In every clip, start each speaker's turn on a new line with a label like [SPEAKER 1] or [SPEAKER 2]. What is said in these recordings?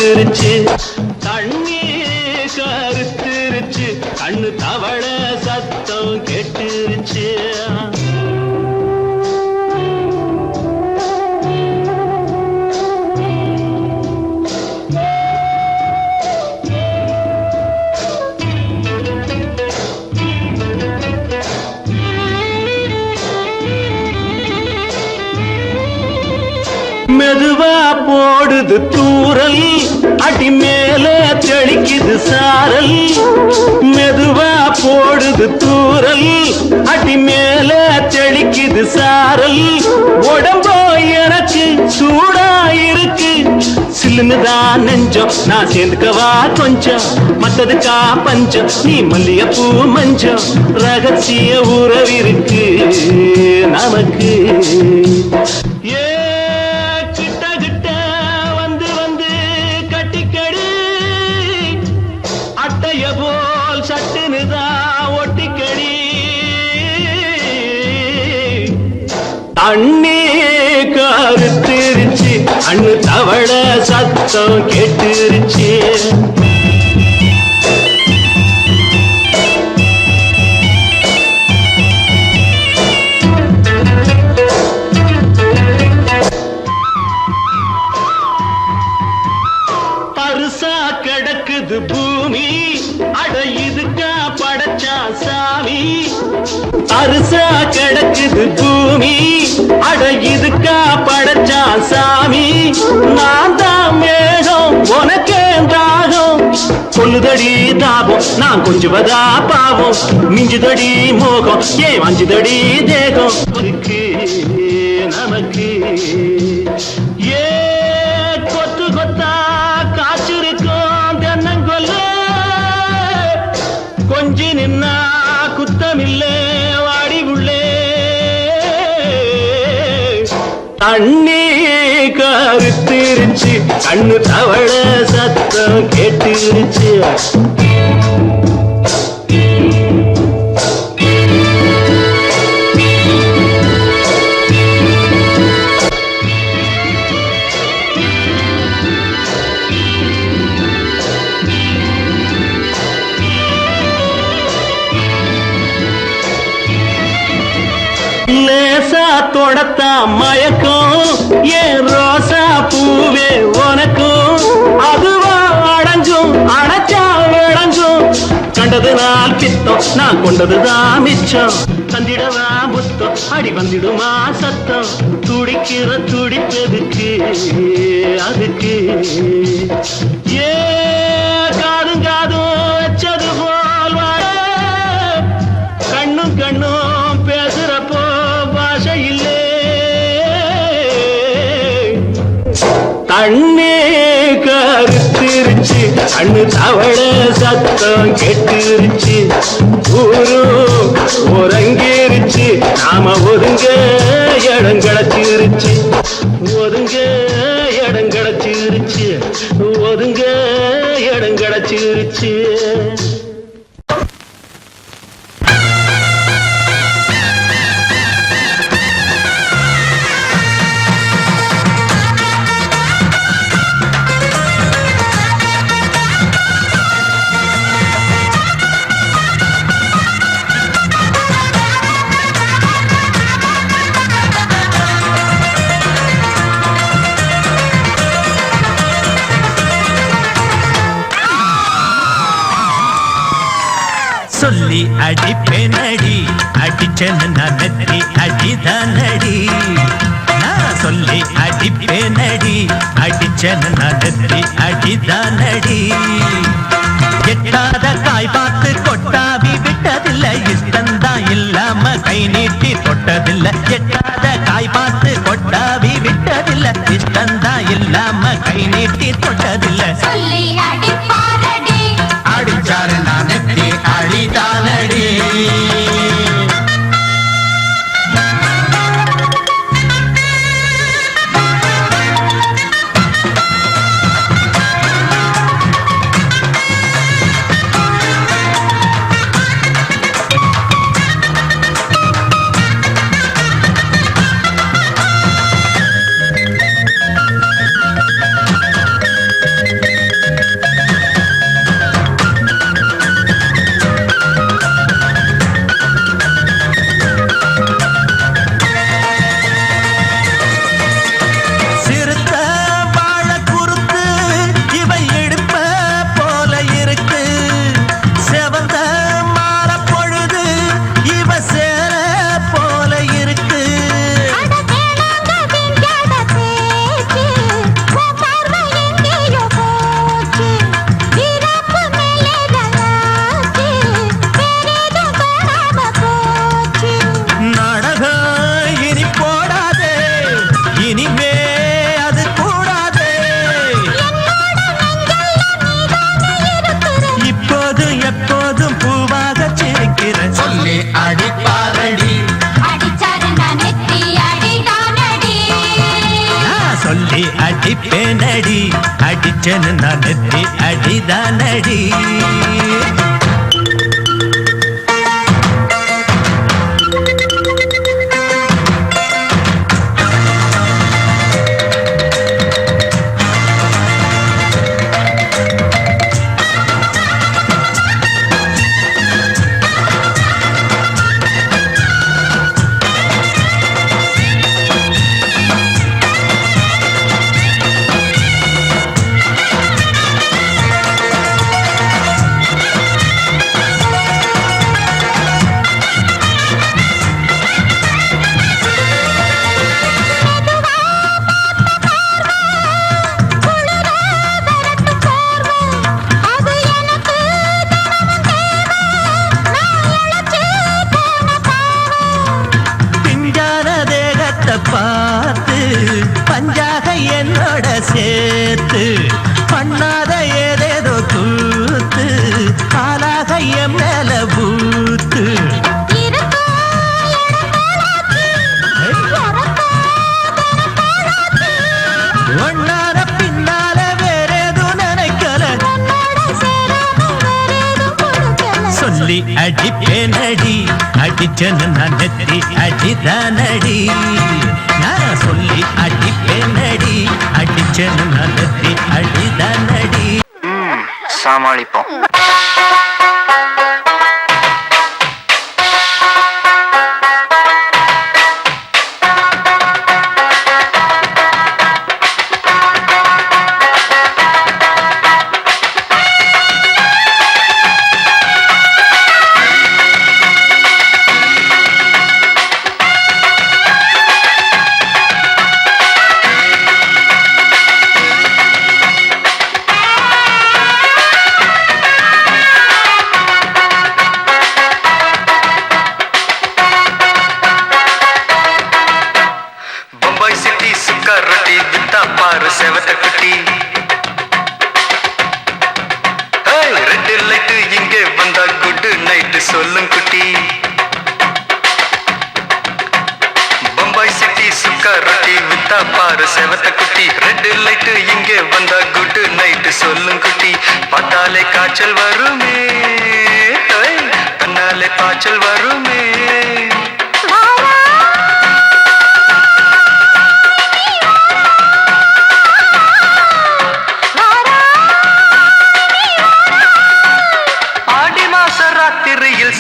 [SPEAKER 1] கெட்டுருச்சு தண்ணி கருத்துருச்சு கண்ணு தவள சத்தம் கெட்டுருச்சு மெதுவா போடுது தூரல் அடி மேல தெளிக்குது சாரல் மெதுவா போடுது தூரல் அடி மேல தெளிக்குது சாரல் உடம்போ எனக்கு சூடா இருக்கு சில்லுன்னுதான் நெஞ்சம் நான் சேர்ந்துக்கவா கொஞ்சம் மத்ததுக்கா பஞ்சம் நீ மல்லிகைப்பூ மஞ்சம் ரகசிய உறவிருக்கு நமக்கு அண்ணே கருத்துருச்சு அண்ணு தவள சத்தம் கேட்டுருச்சு பருசா கிடக்குது பூமி அட இதுக்கா படைச்சா சாமி அரிசா கிடக்குது பூமி அட இதுக்கா படைச்சா சாமி நான் தான் மேகம் உனக்கே தாகம் சொல்லுதடி தாபம் நான் கொஞ்சுவதா பாவம் மிஞ்சுதடி மோகம் ஏன் வஞ்சுதடி தேகம் இருக்கு நமக்கு ஏ கொத்து கொத்தா காய்ச்சிருக்கும் தென்னங்கொல்ல கொஞ்சி நின்னா குத்தமில்லே வாடி உள்ளே அண்ணே கருத்துருச்சு கண்ணு தவள சத்தம் கேட்டுருச்சு லேசா தொடத்தா மயக்கம் ஏன் ரோசா பூவே உனக்கும் அதுவா அடைஞ்சும் அடைச்சா விளைஞ்சும் கண்டது நாள் பித்தம் நான் கொண்டதுதான் மிச்சம் தந்திடவா புத்தம் அடி வந்திடுமா சத்தம் துடிக்கிற துடிப்பதுக்கு அதுக்கு ஏ காதும் காதும் வச்சது போல் வாழ கண்ணும் கண்ணும் பேசுறப்போ பாஷை இல்லே கண்ணே கருத்துருச்சு கண்ணு தவள சத்தம் கெட்டுருச்சு ஊரு ஒரங்கிருச்சு நாம ஒதுங்க இடம் கிடைச்சிருச்சு ஒதுங்க இடம் கிடைச்சிருச்சு ஒதுங்க இடம் கிடைச்சிருச்சு
[SPEAKER 2] சொல்லி அடிப்பேனடி அடிச்சேன்னு நான் நெத்தி அடிதானடி நான் சொல்லி அடிப்பேனடி அடிச்சேன்னு நான் நெத்தி அடிதானடி எட்டாத காய் பார்த்து கொட்டாவி விட்டதில்லை இஷ்டந்தான் இல்லாம கை நீட்டி தொட்டதில்லை எட்டாத காய் பார்த்து கொட்டாவி விட்டதில்லை இஷ்டந்தான் இல்லாம கை நீட்டி தொட்டதில்லை
[SPEAKER 3] சொல்லி அடிப்பாரடி
[SPEAKER 2] அடிச்சாரு நான் நெத்தி அடிதானடி அடிச்சேன்னு நான் நெத்தி அடிதானடி. பார்த்து பஞ்சாக என்னோட சேர்த்து பண்ணாத ஏதேதோ கூத்து காலாக என் மேல பூத்து ஒன்னார பின்னால வேறேதோ நினைக்கல சொல்லி அடிப்பேனடி அடிச்சன்னு நான் நெத்தி அடிதானடி. நான் சொல்லி அடிப்பேனடி அடிச்சன்னு நான் நெத்தி அடிதானடி.
[SPEAKER 4] சமாளிப்போம். ரொட்டி வித்தா பாரு செவத்த குட்டி. ரெட் லைட்டு இங்கே வந்தா குட் நைட்டு சொல்லும் குட்டி. பம்பாய் சிட்டி சுக்கா ரொட்டி வித்தா பாரு செவத்த குட்டி. ரெட் லைட்டு இங்கே வந்தா குட் நைட்டு சொல்லும் குட்டி. பார்த்தாலே காய்ச்சல் வருமே கண்ணாலே பாய்ச்சல் வருமே.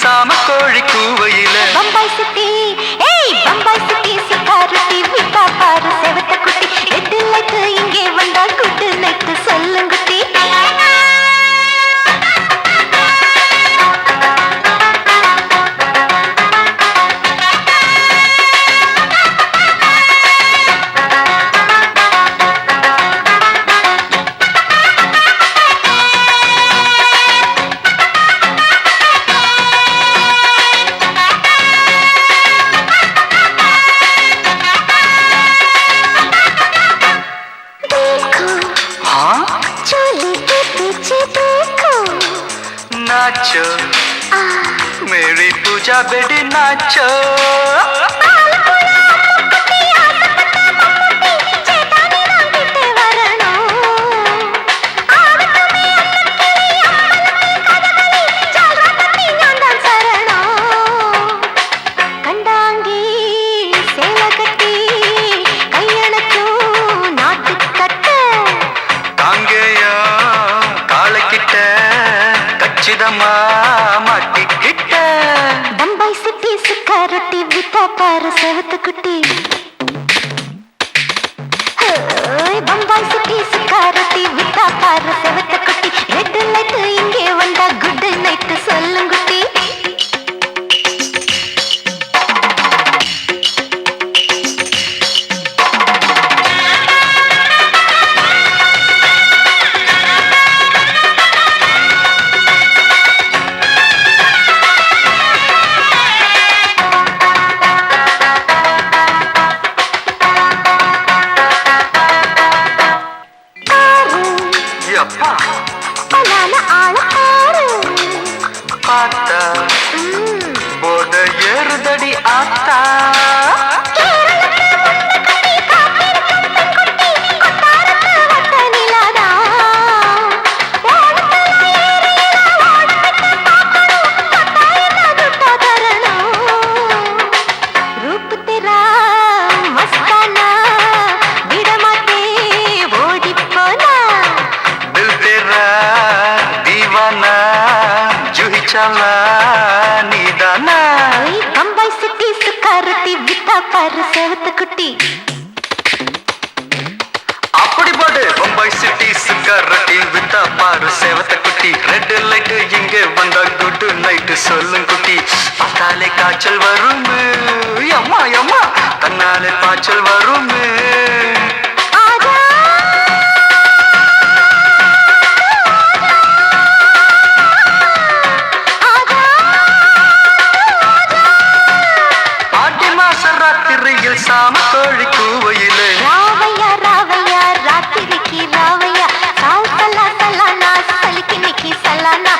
[SPEAKER 4] சாம கோழி கூவையில
[SPEAKER 3] பம்பாய் சிட்டி பம்பாய் சிட்டி சுக்கா ரொட்டி வித்தா பாரு செவத்த குட்டி. ரெட் லைட் இங்கே வந்தா குட் நைட் சொல்லும் குட்டி.
[SPEAKER 4] नाचो मेरी पूजा बेटी नाचो.
[SPEAKER 3] பம்பாய் சிட்டி சுக்கா ரொட்டி வித்தா பாரு செவத்த குட்டி. பம்பாய் சிட்டி சுக்கா ரொட்டி வித்தா பாரு செவத்த குட்டி. ரெட் லைட் இங்கே வந்தா குட் நைட் சொல்லும் குட்டி.
[SPEAKER 4] பார்த்தா போட ஏறுதடி ஆத்தா.
[SPEAKER 3] பாரு செவத்த குட்டி.
[SPEAKER 4] அப்படி போடு பம்பாய் சிட்டி சுக்கா ரொட்டி வித்தா பாரு சேவத்த குட்டி. ரெட் லைட் இங்கே வந்தா குட் நைட் சொல்லும் குட்டி. பார்த்தாலே காய்ச்சல் வருமே அம்மா அம்மா, தன்னாலே பாய்ச்சல் வருமே. ஆடி மாச ராத்திரியில் சாம கோழி கூவையிலே
[SPEAKER 3] ராவையா ராவையா ராத்திரிக்கு ராவையா சால் சலா சலானா சலிக்கு நிக்கி சலானா.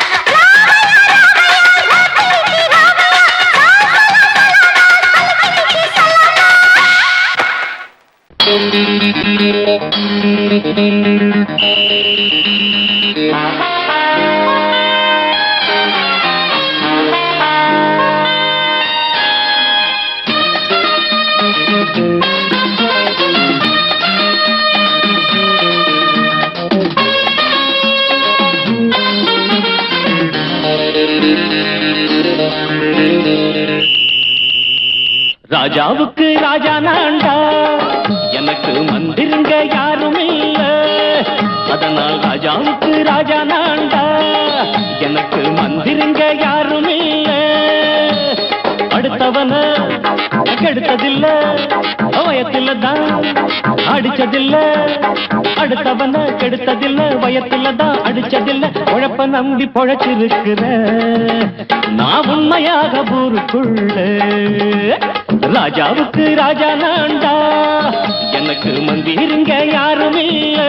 [SPEAKER 1] ராஜாவுக்கு ராஜா நான்டா, எனக்கு மந்திருங்க யாரும் இல்ல. அதனால் ராஜாவுக்கு ராஜா நான்டா, எனக்கு மந்திருங்க யாரும் இல்ல. அடுத்தவன கெடுத்ததில்ல, வயத்தில தான் அடிச்சதில்ல. அடுத்தவன கெடுத்ததில்ல, வயத்தில தான் அடிச்சதில்ல. உழப்ப நம்பி பொழைச்சிருக்கிற நான் உண்மையாக ஊருக்குள்ள. ராஜாவுக்கு ராஜா நான்டா, எனக்கு மந்திருங்க யாரும் இல்ல.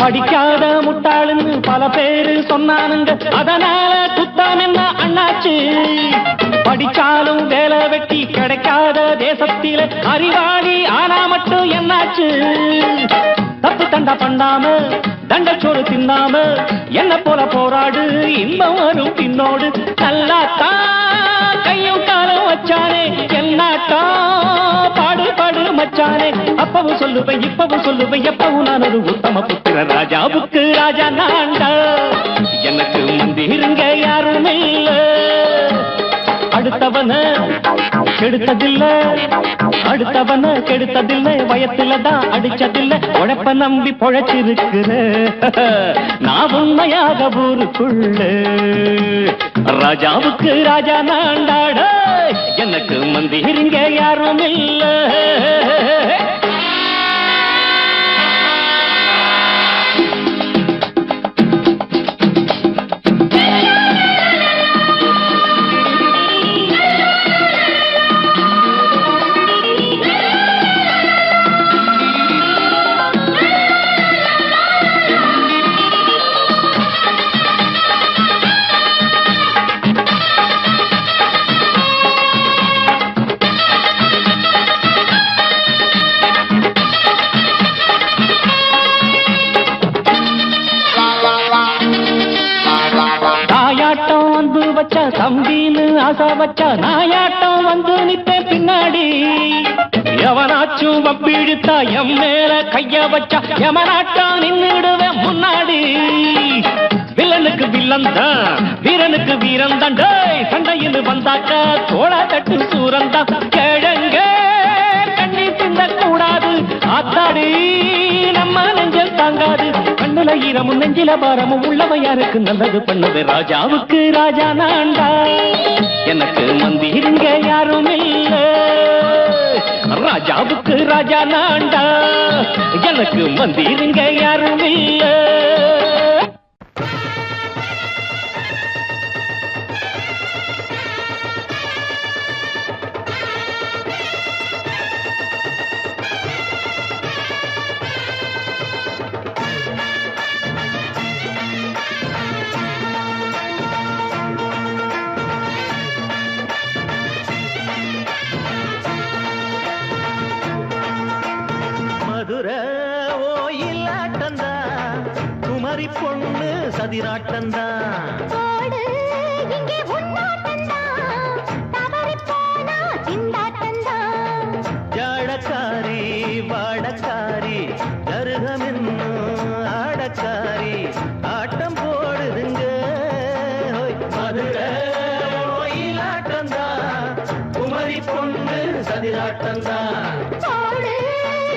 [SPEAKER 1] படிக்காத முட்டாளுன்னு பல பேரு சொன்னானுங்க, அதனால குத்தம் என்ன அண்ணாச்சு. படிச்சாலும் வேலை வெட்டி கிடைக்காத தேசத்தில அறிவாளி ஆனா மட்டும் என்னாச்சு. தப்பு தண்டா பண்ணாம தண்டச்சோறு தின்னாம என்ன போல போராடு, இன்பம் வரும் பின்னோடு. நல்லாத்தான் கையும் காலம் வச்சானே, என்னாட்டா பாடு பாடு மச்சானே. அப்பவும் சொல்லுவேன் இப்பவும் சொல்லுவேன், எப்பவும் நான் ஒரு உத்தம புத்திர. ராஜாவுக்கு ராஜா நான்டா, எனக்கு மந்திருங்க யாரும் இல்ல. அடுத்தவன கெடுத்ததில்ல, அடுத்தவன கெடுத்ததில்ல, வயத்தில தான் அடிச்சதில்ல. உழைப்ப நம்பி பொழைச்சிருக்கிற நான் உண்மையாக ஊருக்குள்ள. ராஜாவுக்கு ராஜா நான்டாட, எனக்கு மந்திருங்க யாரும் இல்ல. தம்பின்னு ஆசா வச்சா நாயாட்டம் வந்து நிப்பேன் பின்னாடி. எவனாச்சும் வப்பிழுத்தா எம் மேல கைய வச்சா எவனாட்டம் நின்னுடுவேன் முன்னாடி. வில்லனுக்கு வில்லன் தான், வீரனுக்கு வீரன் தான். சண்டையில் வந்தாக்கா தோள தட்டு சூரன் தான். கிழங்க கண்ணி திந்த கூடாது, ஆத்தாடி நம்ம நெஞ்சல் தாங்காது. கண்ணுல ஈரமும் நெஞ்சில பாரமும் உள்ளவன் யாருக்கு நல்லது பண்ணது. ராஜாவுக்கு ராஜா நான்டா, எனக்கு மந்திருங்க யாரும் இல்ல. ராஜாவுக்கு ராஜா நான்டா, எனக்கு மந்திருங்க யாரும் இல்ல.
[SPEAKER 2] குமரி பொண்ணு சதிராட்டந்தான்
[SPEAKER 3] போடு இங்கே உன்னாட்டந்தான் தவறி போனா திண்டாட்டந்தான்
[SPEAKER 2] ஜாடக்காரி வாடக்காரி கருகமென்னும் ஆடக்காரி ஆட்டம் போடுதுங்க ஹோய். மதுரை கோயிலாட்டந்தான் குமரி பொண்ணு சதிராட்டந்தான்
[SPEAKER 3] போடு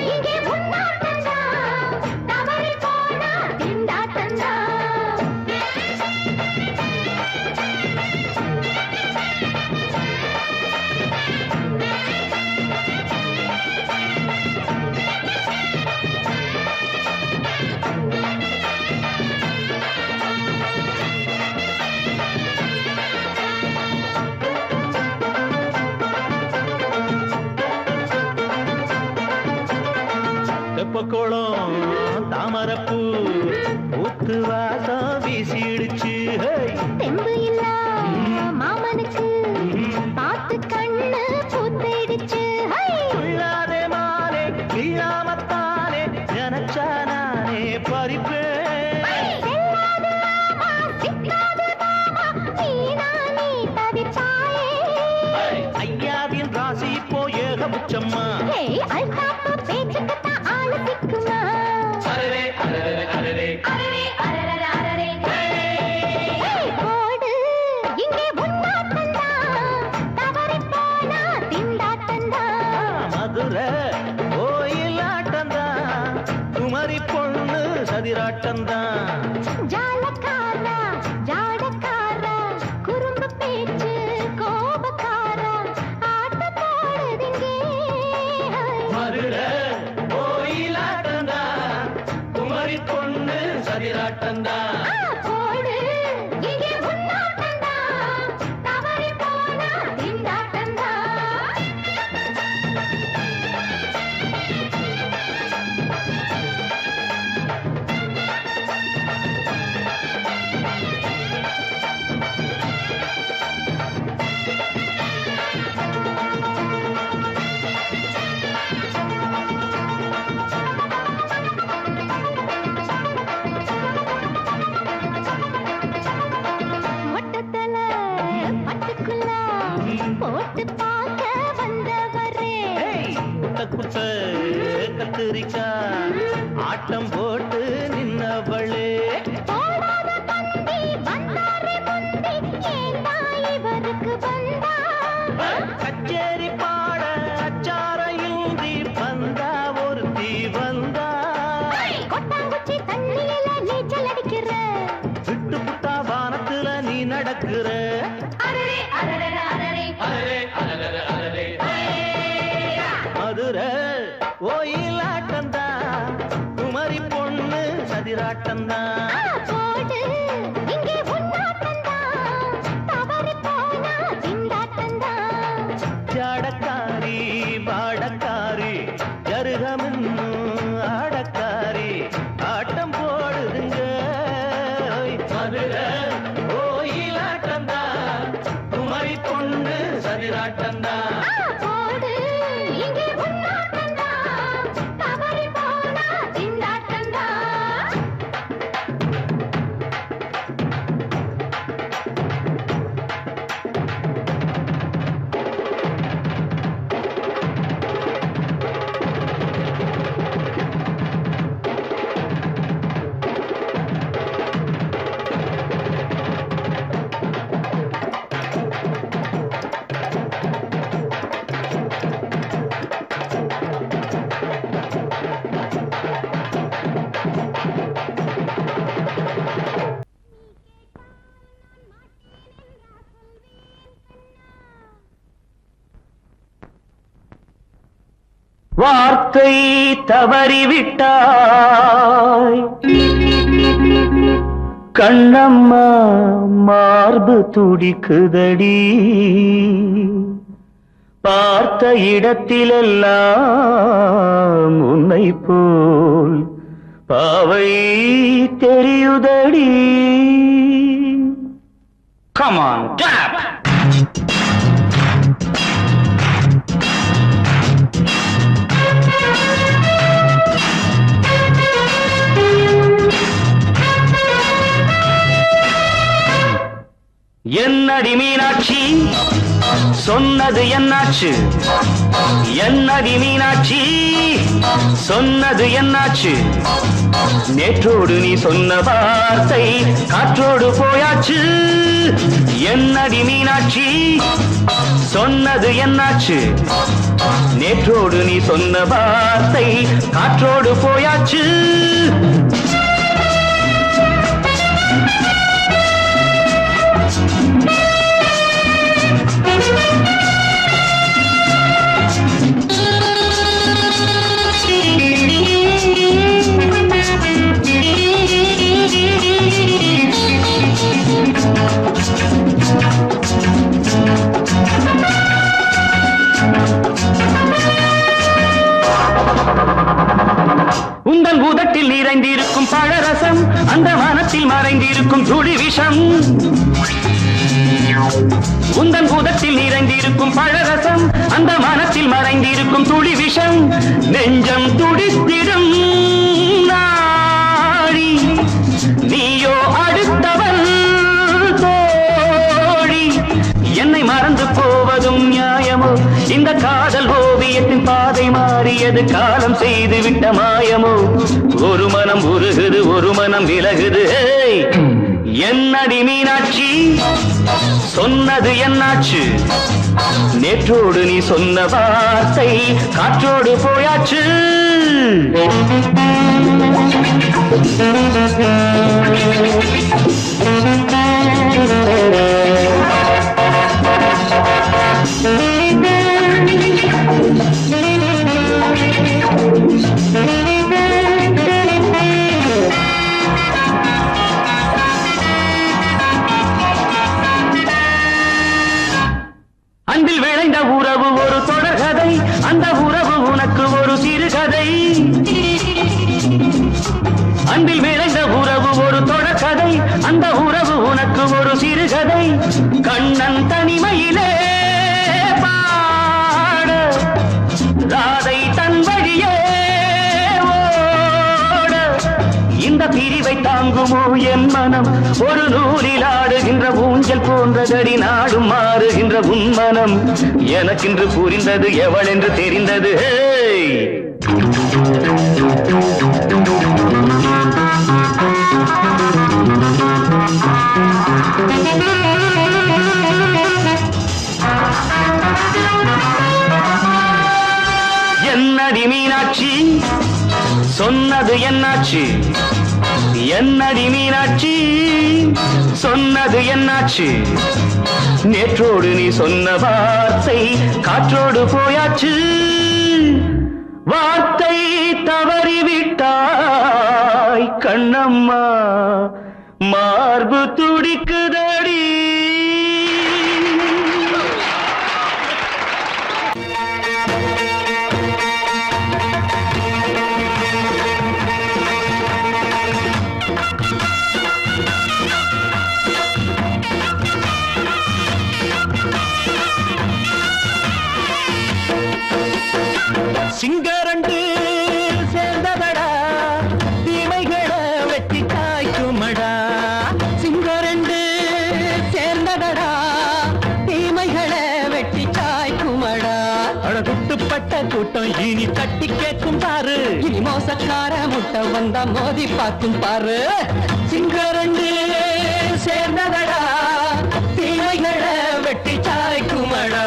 [SPEAKER 3] இங்கே உன்னாட்டந்தான் தவறி போனா திண்டாட்டந்தான்
[SPEAKER 2] தெப்பக்குளம் தாமரப்பூ ஊத்து வாசம் வீசிடுச்சு ஹேய்.
[SPEAKER 3] தெம்பு இல்ல மாமனுக்கு பார்த்து கண்ணு பூத்திடுச்சு
[SPEAKER 2] துள்ளாதே மானே கிழாமத்தானே நினைச்சா நானே பறிப்பேன் ஐயாவின் ராசி இப்போ ஏகபட்சம்மா மதுரை கோயிலாட்டந்தான் குமரி பொண்ணு சதிராட்டந்தான்
[SPEAKER 3] ஜாலக்காரா ஜாடக்காரா குறும்பு பேச்சு கோபக்காரா ஆட்ட போடுதுங்கே
[SPEAKER 2] மதுரை கோயிலாட்டந்தான் குமரி பொண்ணு சதிராட்டந்தான்
[SPEAKER 3] போடு இங்கே உன்னாட்டந்தான் தவறி போனா திண்டாட்டந்தான் மொட்டத்தல பட்டுக்குள்ள போட்டு பார்க்க வந்தவரே
[SPEAKER 2] குட்ட குட்ட கத்திரிக்கா ஆட்டம் போட்டு நின்னவளே
[SPEAKER 3] போடாத பந்தி வந்தாரே முந்தி ஏண்டா இவருக்கு வந்தா
[SPEAKER 2] கச்சேரி பாட அச்சாரையுந்தி வந்தா ஒருத்தி வந்தா
[SPEAKER 3] கொட்டாங்குச்சி தண்ணியில நீச்சல் அடிக்கிற
[SPEAKER 2] விட்டு புட்டா வானத்துல நீ நடக்கிற
[SPEAKER 3] அரரே அரரே அரரே
[SPEAKER 2] மதுரை கோயிலாட்டந்தான் குமரி பொண்ணு சதிராட்டந்தான்
[SPEAKER 3] போடு இங்கே உன்னாட்டந்தான் தவறி போனா திண்டாட்டந்தான்
[SPEAKER 2] ஜாடக்காரி வாடக்காரி ஜருகமென்னும் ஆடக்காரி ஆட்டம் போடுதுங்க மதுரை கோயிலாட்டந்தான் குமரி பொண்ணு சதிராட்டந்தான்
[SPEAKER 3] போடு இங்கே உன்னாட்டந்தான் தவறி போனா திண்டாட்டந்தான்
[SPEAKER 1] வார்த்தை தவறிவிட்டாய் கண்ணம்மா மார்பு துடிக்குதடி பார்த்த இடத்திலெல்லாம் உன்னை போல் பாவை தெரியுதடி. Come on, tap! என்னடி மீனாட்சி சொன்னது என்னாச்சு? என்னடி மீனாட்சி சொன்னது என்னாச்சு? நேற்றோடு நீ சொன்ன வார்த்தை காற்றோடு போயாச்சு. என்னடி மீனாட்சி சொன்னது என்னாச்சு? நேற்றோடு நீ சொன்ன வார்த்தை காற்றோடு போயாச்சு. உந்தன் உதட்டில் நிறைந்திருக்கும் பழரசம் அந்த மனத்தில் மறைந்திருக்கும் துளி விஷம். உந்தன் உதட்டில் நிறைந்திருக்கும் பழரசம் அந்த மனத்தில் மறைந்திருக்கும் துளி விஷம். நெஞ்சம் துடித்திடும் நாடி நீயோ அடுத்தவன் தோழி. என்னை மறந்து போவதும் நியாயமோ? இந்த காதல் ஓவியத்தின் பாதை மாறியது காலம் செய்து விட்ட மாயமோ? ஒரு மனம் உருகுது ஒரு மனம் விலகுது. என்னடி மீனாட்சி சொன்னது என்னாச்சு? நேற்றோடு நீ சொன்ன வார்த்தை காற்றோடு போயாச்சு. அன்பில் விளைந்த உறவு ஒரு தொடர்கதை அந்த உறவு உனக்கு ஒரு சிறுகதை. அன்பில் விளைந்த உறவு ஒரு தொடர்கதை அந்த உறவு உனக்கு ஒரு சிறுகதை. கண்ணன் தனிமையிலே பாட ராதை தன் வழியே ஓட. இந்த பிரிவை தாங்குமோ என் மனம்? ஒரு நூலில் ஆடுகின்ற ஊஞ்சல் போன்றதடி நாடும் மாறுகின்ற உன்மனம். எனக்கென்று புரிந்தது எவள் என்று தெரிந்தது. என்னடி மீனாட்சி சொன்னது என்னாச்சு? என்னடி மீனாட்சி சொன்னது என்னாச்சு? நேற்றோடு நீ சொன்ன வார்த்தை காற்றோடு போயாச்சு. வார்த்தை தவறிவிட்டாய் கண்ணம்மா மார்பு துடிக்குதடி. சிங்கரண்டு சேர்ந்ததடா தீமைகளை வெட்டி காய்க்குமடா. சிங்கரண்டு சேர்ந்ததடா தீமைகளை வெட்டி காய்க்குமடா. அழகுட்டுப்பட்ட கூட்டம் இனி தட்டி கேட்கும் பாரு. இனி மோசக்கார முட்டை வந்தா மோதி பார்க்கும் பாரு. சிங்கரண்டு சேர்ந்ததடா தீமைகளை வெட்டி காய்க்குமடா.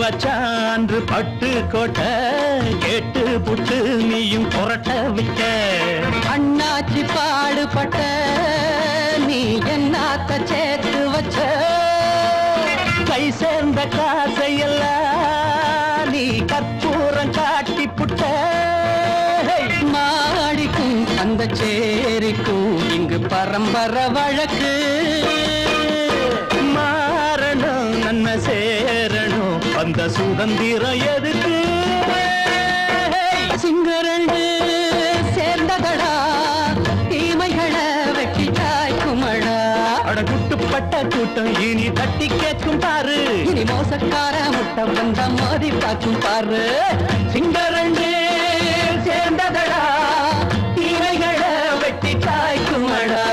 [SPEAKER 1] வச்சான்று பட்டு கோட்டை கேட்டு புட்டு நீயும் புரட்ட விட்ட. அண்ணாச்சி பாடுபட்ட நீ என்னாத்த சேர்த்து வச்ச. கை சேர்ந்த காசையெல்லாம் நீ கற்பூரம் காட்டி புட்ட. அந்த சேரிக்கும் இங்கு பரம்பரை வழக்கு. மாறணும் நன்மை சேரணும் அந்த சுதந்திரம் எதுக்கு? சிங்கரண்டு சேர்ந்ததடா தீமைகளை வெட்டி தாய்க்குமடா. அடகுட்டுப்பட்ட கூட்டம் இனி தட்டி கேட்கும் பாரு, இனி மோசக்கார முட்டை வந்த மோதி பார்க்கும் பாரு. சிங்கரண்டு சேர்ந்ததடா தீமைகளை வெட்டி தாய்க்குமடா.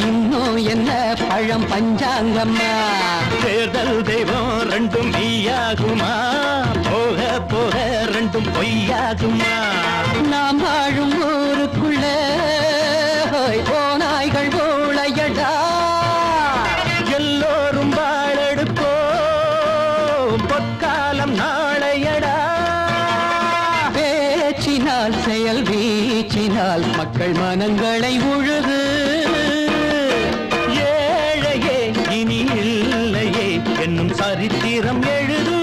[SPEAKER 1] இன்னும் என்ன பழம் பஞ்சாங்கம்மா? தேர்தல் தெய்வம் ரெண்டும் மெய்யாகுமா? போக போக ரெண்டும் பொய்யாகுமா? நாம் வாழும் ஊருக்குள்ள போனாய்கள் ஊழையடா. எல்லோரும் வாழெடுப்போம் பொற்காலம் நாளையடா. பேச்சினால் செயல் வீச்சினால் மக்கள் மனங்களை உழுது. ஏழையே இனி இல்லையே என்னும் சரித்திரம் எழுது.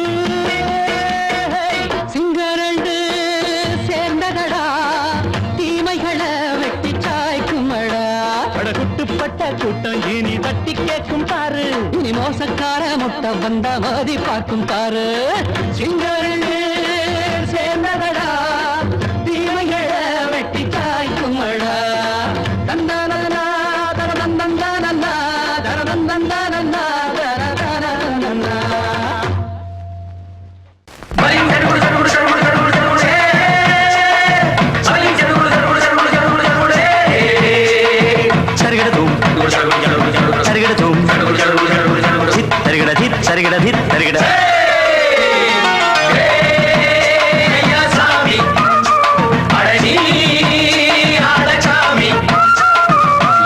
[SPEAKER 1] சிங்கரண்டு சேர்ந்ததடா தீமைகளை வெட்டி சாய்க்குமடா. படகுட்டுப்பட்ட கூட்டம் இனி தட்டி கேட்கும் பாரு, இனி மோசக்கார முட்டை வந்த மோதி பார்க்கும் பாரு. சிங்கரண்டு சேர்ந்ததடா தீமைகளை வெட்டி சாய்க்குமடா. தந்தானா தரதந்தந்தானா தரதந்தந்தானா தரதந்தந்தானா.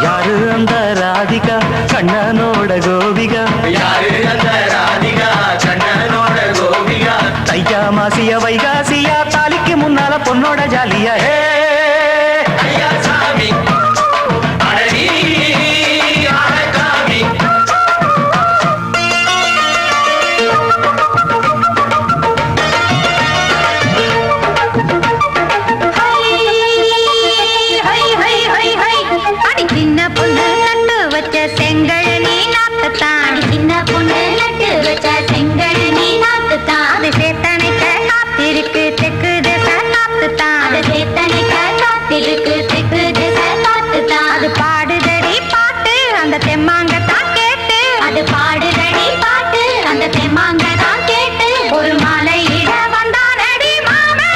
[SPEAKER 1] யாரு அந்த ராதிகா கண்ணனோட கோபிகா? யாரு அந்த ராதிகா கண்ணனோட கோபிகா? தையா மாசிய வைகாசியா தாலிக்கு முன்னால பொண்ணோட ஜாலியா. ஐயா சாமி அழகி அழகாமி.
[SPEAKER 3] சின்ன பொண்ணு நட்டு வச்ச செங்கல் நீ நாத்துத்தான். சின்ன பொண்ணு நட்டு வச்ச செங்கல் நீ நாத்துத்தான். அது சேத்தனைக்க காத்திருக்கு தெற்கு திசை காத்துத்தான். அது சேத்தனைக்க காத்திருக்கு தெற்கு திசை காத்துத்தான். அது பாடுதடி பாட்டு அந்த தெம்மாங்கத்தான் கேட்டு. அது பாடுதடி பாட்டு அந்த தெம்மாங்கத்தான் கேட்டு. ஒரு மாலை இட வந்தானடி மாமே.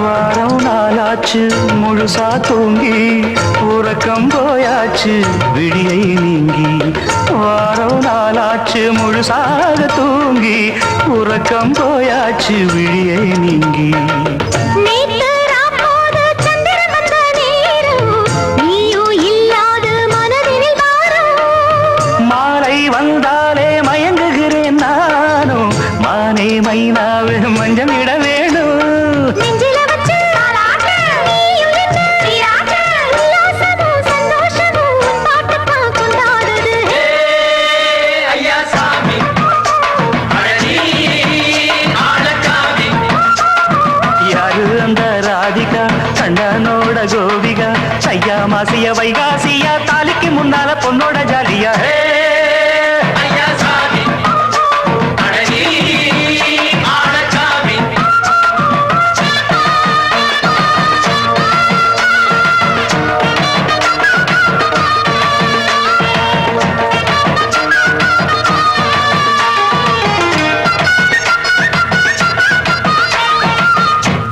[SPEAKER 1] வாரம் நாளாச்சு முழுசா தூங்கி உறக்கம் போயாச்சு விடியை நீங்கி. வாரம் நாளாச்சு முழுசாக தூங்கி உறக்கம் போயாச்சு விடியை நீங்கி.
[SPEAKER 3] நேத்து ராப்போது சந்திரன் வந்த நேரம் நீயும் இல்லாது மனதினில் வாரம்.
[SPEAKER 1] மாலை வந்தாலே மயங்குகிறேன் நானும். மானே மைனாவே மஞ்சம் இட வேணும்.
[SPEAKER 3] நெஞ்சில வச்சு தாலாட்டு நீயும் நின்று சீராட்டு. உல்லாசமும் சந்தோஷமும் உன் பாட்டுத்தான் கொண்டாடுது.
[SPEAKER 2] ஐயா சாமி அழகி அழகாமி.
[SPEAKER 1] யாரு அந்த ராதிகா கண்ணனோட கோபிகா? ஐயா மாசிய வைகாசியா தாலிக்கு முன்னால பொண்ணோட ஜாலியா.
[SPEAKER 2] ஐயா சாமி அழகி அழகாமி.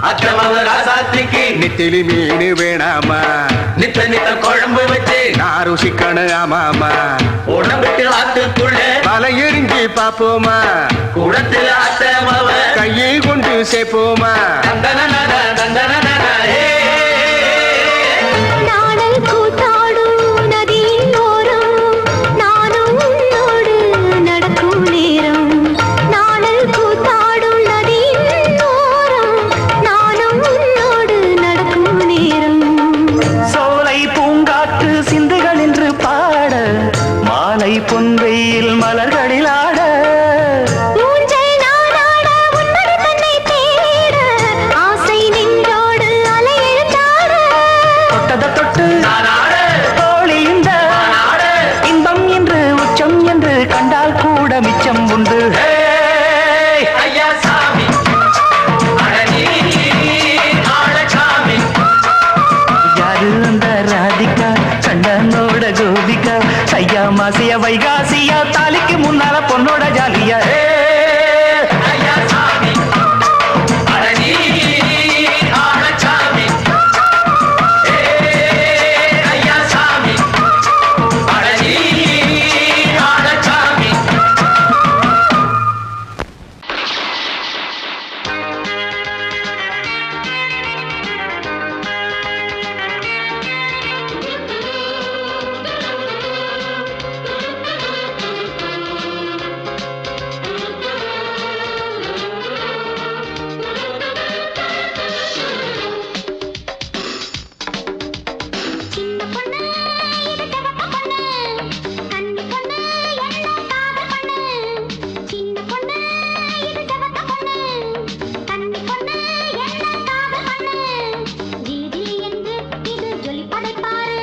[SPEAKER 2] அக்கிரம ராசாத்திக்கு
[SPEAKER 5] நெத்திலி மீன் வேணாமா?
[SPEAKER 2] நித்த நித்த குழம்பு வச்சு
[SPEAKER 5] நான் ருசிக்கணும் ஆமாமா.
[SPEAKER 2] உடம்பிட்டு ஆத்துக்குள்ள
[SPEAKER 5] தலை எரிஞ்ச பாப்போமா
[SPEAKER 2] குளத்தில் ஆட்டமவ
[SPEAKER 5] கையை கொண்டு சேர்ப்போமா
[SPEAKER 3] நாடல் கூத்தாடும் நதியின் ஓரம் நானும் உன்னோடு நடக்கும் நேரம் நாடல் கூத்தாடும் நதியின் ஓரம் நானும் உன்னோடு நடக்கும் நேரம்
[SPEAKER 2] சோலை பூங்காற்று சிந்துகள் என்று பாட மாலை பொன்வெயில் மலர்களில் ஆட
[SPEAKER 3] ஊஞ்சல் நானாட உன்மடி தன்னை தேட ஆசை நின்றோடு அலை எழுந்தாட
[SPEAKER 2] தொட்டத தொட்டு தோழி இந்த இன்பம் என்று உச்சம் என்று கண்டால் கூட மிச்சம் உண்டு ஐயா சாமி யாரு அந்த ராதிகா கண்ணனோட கோபிகா சையா மாசிய வைகாசியா தாலிக்கு முன்னால பொண்ணோட ஜாலியா ஐயா சாமி ஐயா சாமி
[SPEAKER 3] சின்ன பொண்ணு இது சிவப்பு பொண்ணு கன்னி பொண்ணு எல்லாம் காதல் பொண்ணு சின்ன பொண்ணு இது சிவப்பு பொண்ணு கன்னி பொண்ணு எல்லாம் காதல் பொண்ணு ஜிலி என்று இது ஜொலிப்பதை பாரு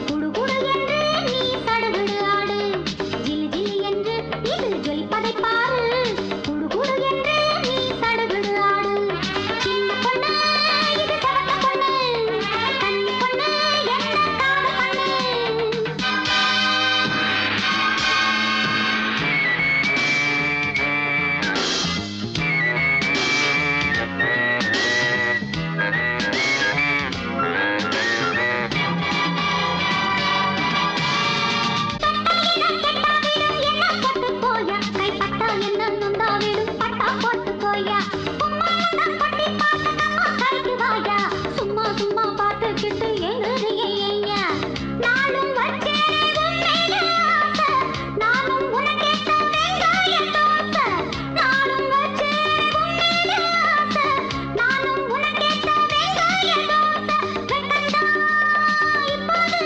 [SPEAKER 3] குடு குடு என்று நீ சடுகுடு ஆடு ஜிலி என்று இது ஜொலிப்பதை பாரு குடு குடு என்று நீ சடுகுடு ஆடு சின்ன பொண்ணு இது சிவப்பு பொண்ணு கன்னி பொண்ணு எல்லாம் காதல் பொண்ணு போட்டு போயா கைப்பட்டா என்ன நொந்தாவிடும் பட்டா போட்டு போயா பட்டி பாட்டு நம்ம கைக்கு வாயா சும்மா சும்மா பாட்டுக்கிட்டு எங்குறியா நானும் வச்சேன் உன்மேலே ஆசை நானும் உனக்கேத்த வெங்காய தோசை நானும் வச்சேன் உன்மேலே ஆசை நானும் உனக்கேத்த வெங்காய தோசை வெட்டண்டா இப்போது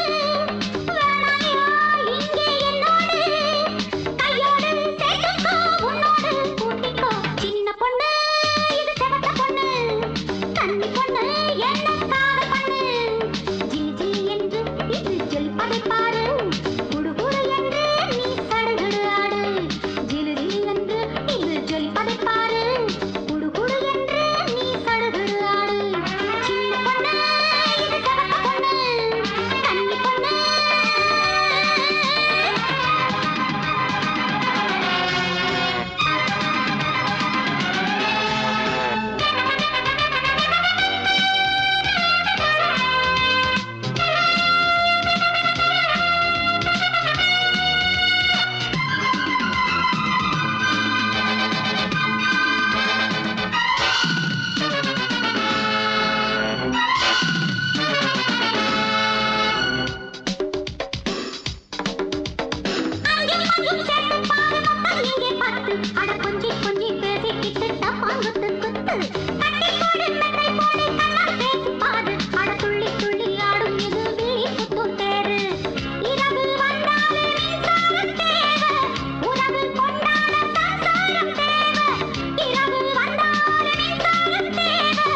[SPEAKER 3] வேணாயா இங்கே என்னோடு கையோடு சேர்த்துக்கோ உன்னோடு கூட்டிக்கோ சின்ன பொண்ணு இது சிவத்த பொண்ணு கன்னி பொண்ணு என்ன காதல் பொண்ணு ஜிலி ஜிலி என்று இது ஜொலிப்பதை பாரு குடு குடு என்று நீ சடுகுடு ஆடு ஜிலி ஜிலி என்று இது ஜொலிப்பதை பாரு குடு குடு என்று நீ சடுகுடு ஆடு சின்ன பொண்ணு இது சிவத்த பொண்ணு கன்னி பொண்ணு இங்கே பார்த்து அட கொஞ்சி கொஞ்சி பேசிக்கிட்டு டப்பாங்குத்து குத்து கட்டி போடு மெத்தை போடு கண்ணால் பேசி பாடு அட துள்ளி துள்ளி ஆடும் இது விழி குத்தும் தேரு இரவு வந்தாலே மின்சாரம் தேவை உறவு கொண்டாட சம்சாரம் தேவை இரவு வந்தாலே மின்சாரம் தேவை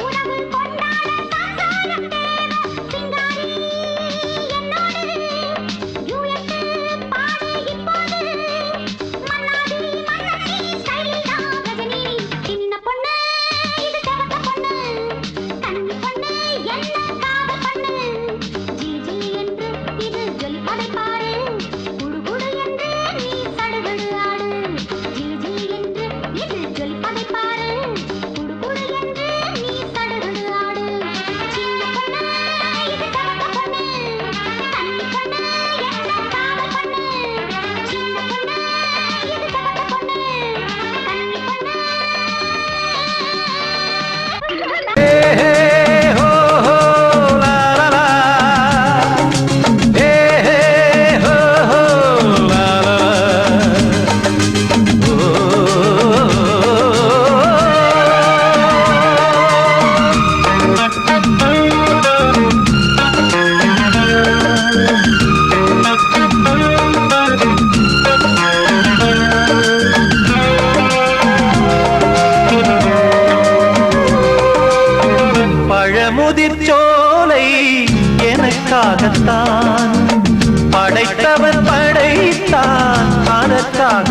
[SPEAKER 3] உறவு கொண்டாட சம்சாரம் தேவை சிங்காரி என்னோடு ஜூயட்டு பாடு இப்போது மன்னாடி மன்னி ஸ்டைலில்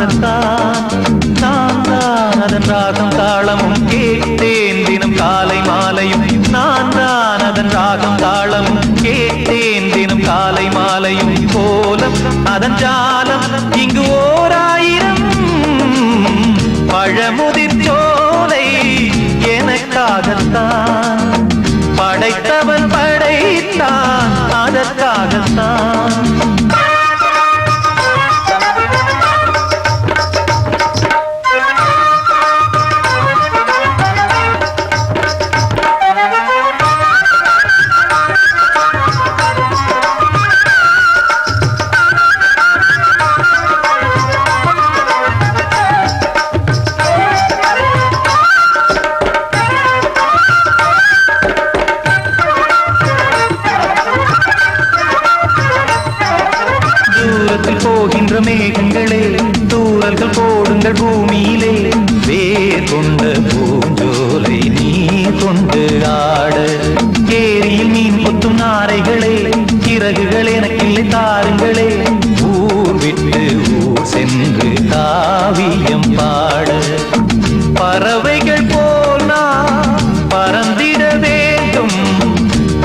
[SPEAKER 2] எனக்காகத்தான் நான் தான் அதன் ராகம் தாளமும் கேட்டேன் தினம் காலை மாலையும் நான் தான் அதன் ராகம் தாளமும் கேட்டேன் தினம் காலை மாலையும் கோலம் அதன் ஜாலம் இங்கு ஓர் ஆயிரம் பழமுதிர் சோலை எனக்காகத்தான் படைத்தவன் படைத்தான் அதற்காகத்தான் போகின்ற மேகங்களே தூரல்கள் போடுங்கள் பூமியிலே வேர் கொண்ட பூஞ்சோலை நீ கொண்டு ஆட ஏரியில் மீன் கொத்தும் நாரைகளே இறகுகள் எனக்கில்லை தாருங்களே ஊர் விட்டு ஊர் சென்று காவியம் பாட பறவைகள் போல் நான் பறந்திட வேண்டும்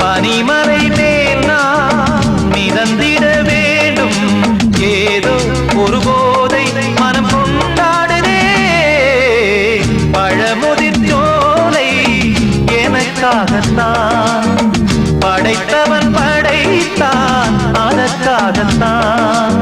[SPEAKER 2] பனிமலை மேல் நான் மிதந்திட வேண்டும் ஏதோ ஒரு போதை மனம் கொண்டாடுதே பழமுதிர் சோலை எனக்காகத்தான் படைத்தவன் படைத்தான் அதற்காகத்தான்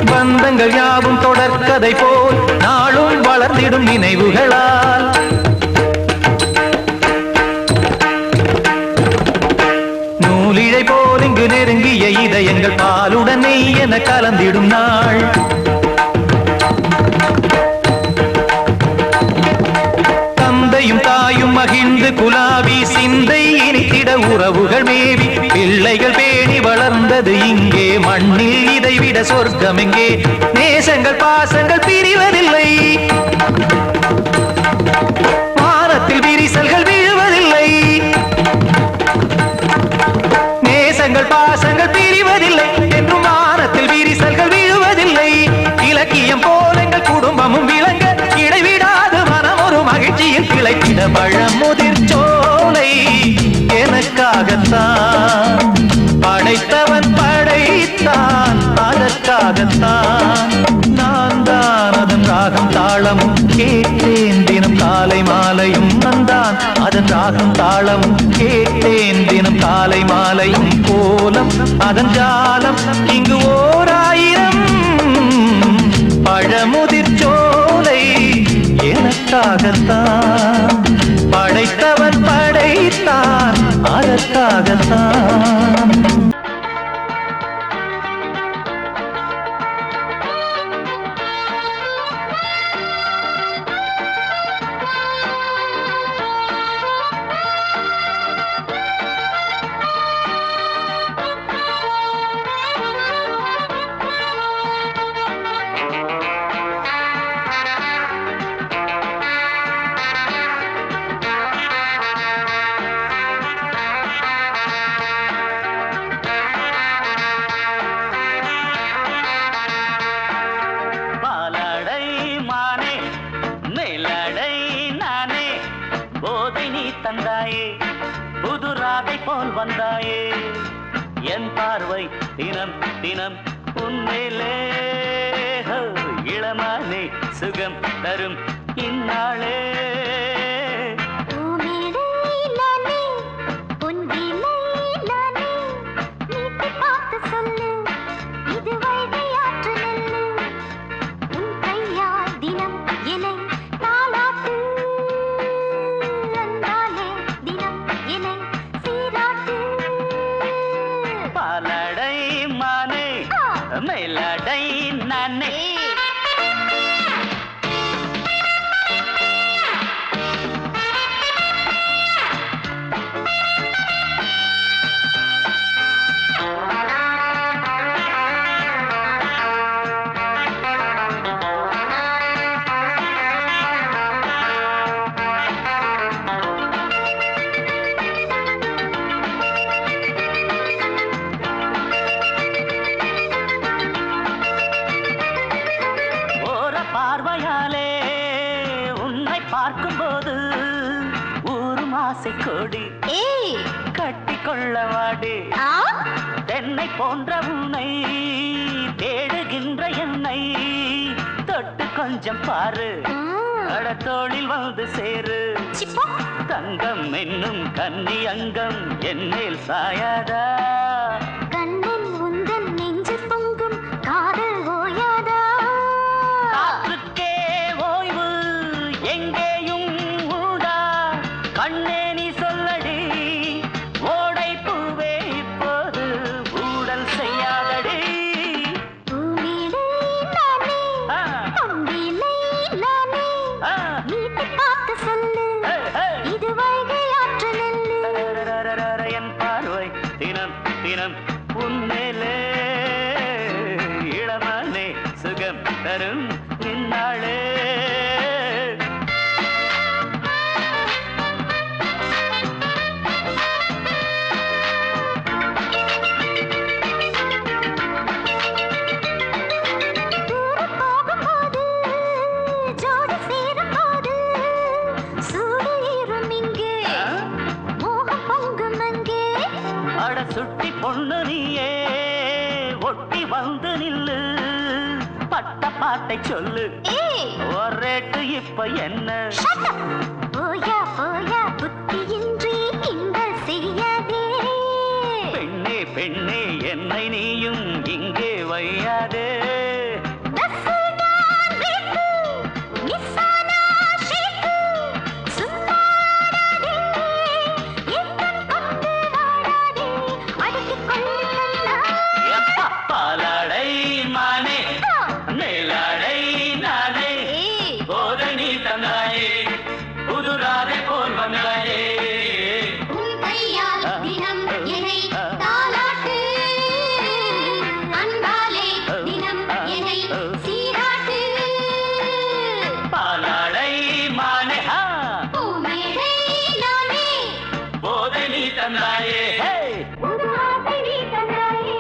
[SPEAKER 2] பந்தங்கள் யாவும் தொடர்கதை போல் நாளும் வளர்ந்திடும் நினைவுகளால் நூலிழை போல் இங்கு நெருங்கிய இதயங்கள் பாலுடன் நெய் என கலந்திடும் நாள் தந்தையும் தாயும் மகிழ்ந்து குலாவி சிந்தை இனித்திட உறவுகள் மேவி பிள்ளைகள் பேணி வளர்ந்தது இங்கே மண்ணில் இதைவிட சொர்க்கம் எங்கே நேசங்கள் பாசங்கள் பிரிவதில்லை வானத்தில் விரிசல்கள் விழுவதில்லை நேசங்கள் பாசங்கள் பிரிவதில்லை என்றும் வானத்தில் விரிசல்கள் விழுவதில்லை இலக்கியம் போல எங்கள் குடும்பமும் விளங்க இடைவிடாது மனம் ஒரு மகிழ்ச்சியில் கிளைத்திட பழமுதிர் சோலை எனக்காகத்தான் படைத்தவன் படைத்தான் அதற்காகத்தான் நான் தான் அதன் ராகம் தாளமும் கேட்டேன் தினம் காலை மாலையும் நான் அதன் ராகம் தாளமும் கேட்டேன் தினம் காலை மாலையும் கோலம் அதன் ஜாலம் இங்கு ஓர் ஆயிரம் பழமுதிர் சோலை எனக்காகத்தான் படைத்தவன் படைத்தான் அதற்காகத்தான் வந்தாயே என் பார்வை தினம் தினம் உன்மேலே இளமானே சுகம் தரும் இந்நாளே மேலடை நானே பார்வையாலே உன்னை பார்க்கும்போது ஊரும் ஆசை கொடி கட்டிக்கொள்ள வாடி தென்னை போன்ற உன்னை தேடுகின்ற என்னை தொட்டு கொஞ்சம் பாரு கடத்தோளில் வந்து சேரு தங்கம் என்னும் கன்னி அங்கம் என்னேல் சாயாதா
[SPEAKER 3] கண்ணில் உந்தன் நெஞ்சு பொங்கும் காதல் ஓயாதா
[SPEAKER 2] காற்றுக்கே ஓய்வு எங்கேயும் உண்டா கண்ணே நீ சொல்லடி ஓடை பூவே இப்போது ஊடல் செய்யாதடி
[SPEAKER 3] பூமியிலே நானே அம்பிலே நானே வீட்டு காத்து சொல்லு இது வைகை ஆற்று நெல்லு
[SPEAKER 2] என் பார்வை தினம் தினம் உன்மேலே இளமானே சுகம் தரும் நின்னாளே
[SPEAKER 3] போகும்போது ஜோடி சேரும்போது சூடு ஏறும் இங்கே மோகம் பொங்கும் அங்கே
[SPEAKER 2] அட சுட்டி பொண்ணு நீயே ஒட்டி வந்து நில்லு பட்ட பாட்டை சொல்லு ஒரேட்டு இப்ப என்ன
[SPEAKER 3] போயா போயா புத்தியின்றி கிண்டல் செய்யாதே
[SPEAKER 2] பெண்ணே பெண்ணே என்னை நீயும் இங்கே வையாதே பாலாடை மானே மேலாடை நானே போதை நீ தந்தாயே புதுராதை போல் வந்தாயே
[SPEAKER 3] உன் கையால் தினம் என்னை தாலாட்டு அன்பாலே தினம் என்னை சீராட்டு
[SPEAKER 2] பாலாடை மானே
[SPEAKER 3] பூமேடை நானே
[SPEAKER 2] போதை நீ தந்தாயே
[SPEAKER 3] புது ஆசை நீ தந்தாயே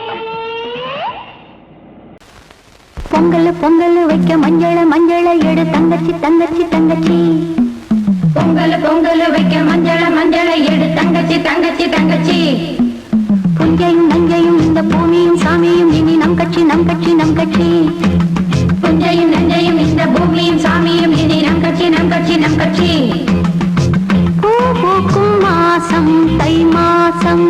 [SPEAKER 6] பொங்கல் பொங்கல் வைக்க மஞ்சள மஞ்சள எடு தங்கச்சி தங்கச்சி தங்கச்சி
[SPEAKER 3] பொங்கல் பொங்கல் வைக்க மஞ்சள மஞ்சள எடு தங்கச்சி தங்கச்சி தங்கச்சி
[SPEAKER 6] புஞ்சையும் நஞ்சையும் இந்த பூமியும் சாமியும் இனி நம் கட்சி நம் கட்சி நம் கட்சி
[SPEAKER 3] புஞ்சையும் நஞ்சையும் இந்த பூமியும் சாமியும் இனி நம் கட்சி நம் கட்சி நம் கட்சி
[SPEAKER 6] பூ பூக்கும் மாசம் தை மாசம்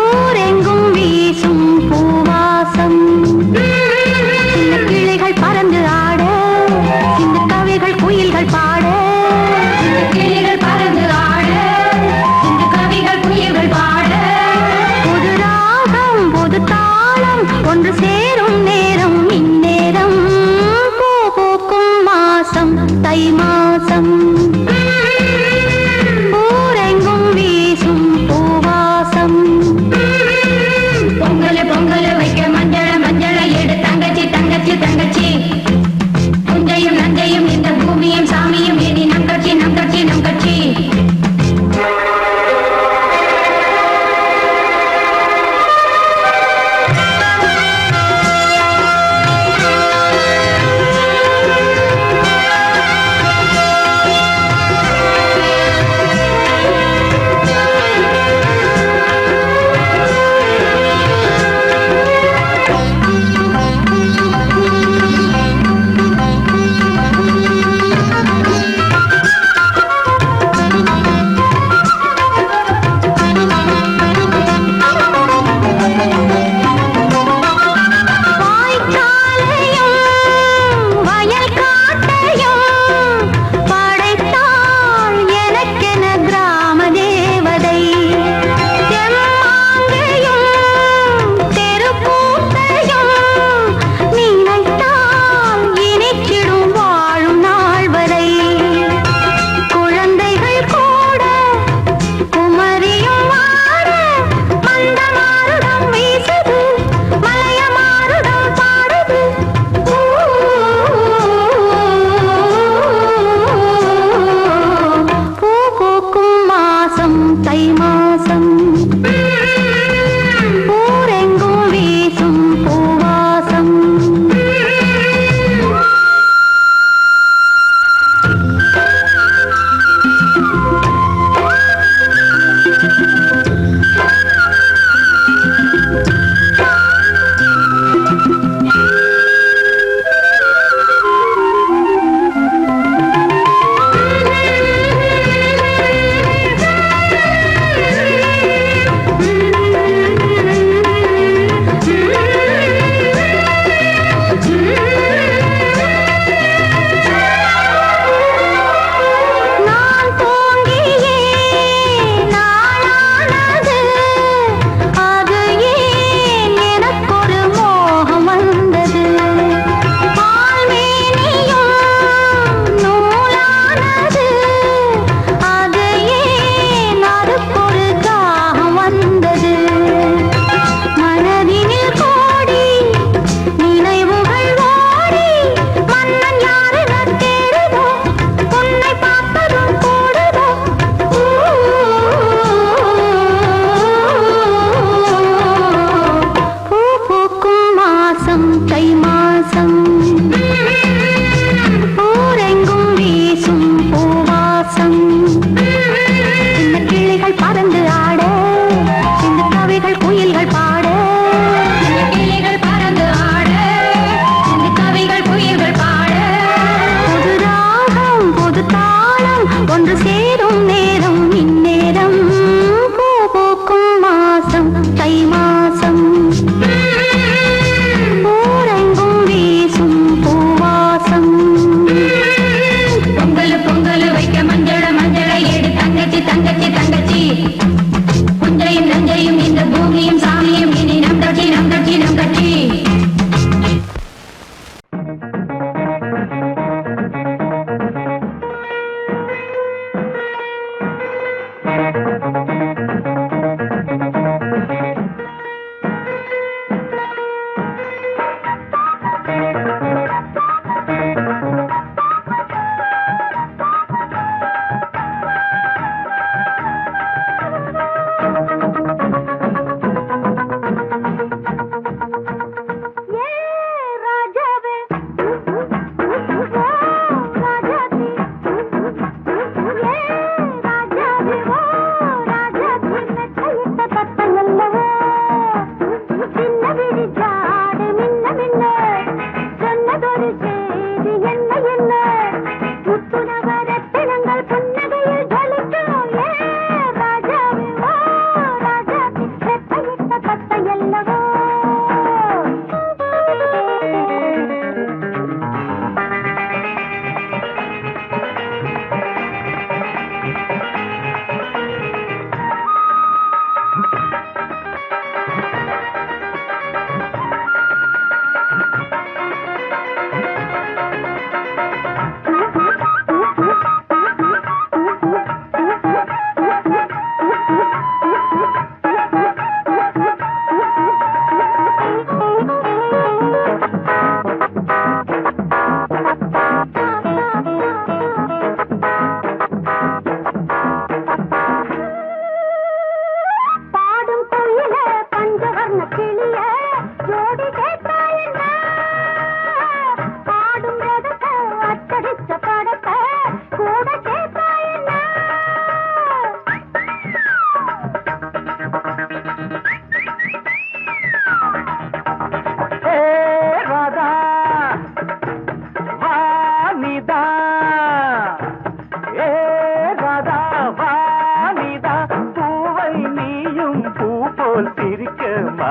[SPEAKER 6] ஊரெங்கும் வீசும் பூவாசம் சின்ன கிளைகள் பறந்து ஆட சின்ன கவிகள் குயில்கள் பாட
[SPEAKER 3] கிளிகள் பறந்து ஆட இந்த கவிகள் குயில்கள் பாட
[SPEAKER 6] புது ராகம் புது தாளம் ஒன்று சேரும் நேரம் இந்நேரம் பூ பூக்கும் மாசம் தை மாசம் ஊரெங்கும் வீசும் பூவாசம்
[SPEAKER 3] பொங்கல் பொங்கல் வைக்க மஞ்சள மஞ்சள எடு தங்கச்சி தங்கச்சி தங்கச்சி புஞ்சையும் நஞ்சையும் இந்த பூமியும் சாமியும் இனி நம் கட்சி நம் கட்சி நம் கட்சி
[SPEAKER 6] வாசம் ஊரெங்கும் வீசும் பூவாசம் சின்ன கிளிகள் பறந்து ஆட சின்ன கவிகள் குயில்கள் பாட கிளிகள் பறந்து ஆட சின்ன கவிகள் குயில்கள் பாட புது ராகம் புது தாளம் ஒன்று சேரும் நேரம் இந்நேரம் பூ பூக்கும் மாசம் தை மாசம் ஊரெங்கும் வீசும் பூவாசம் பொங்கல் பொங்கல் வைக்க மஞ்சள மஞ்சளை எடு தங்கச்சி தங்கச்சி தங்கச்சி புஞ்சையும் நஞ்சையும் இந்த பூமியும் சாமியும் இனி நம் கட்சி நம் கட்சி நம் கட்சி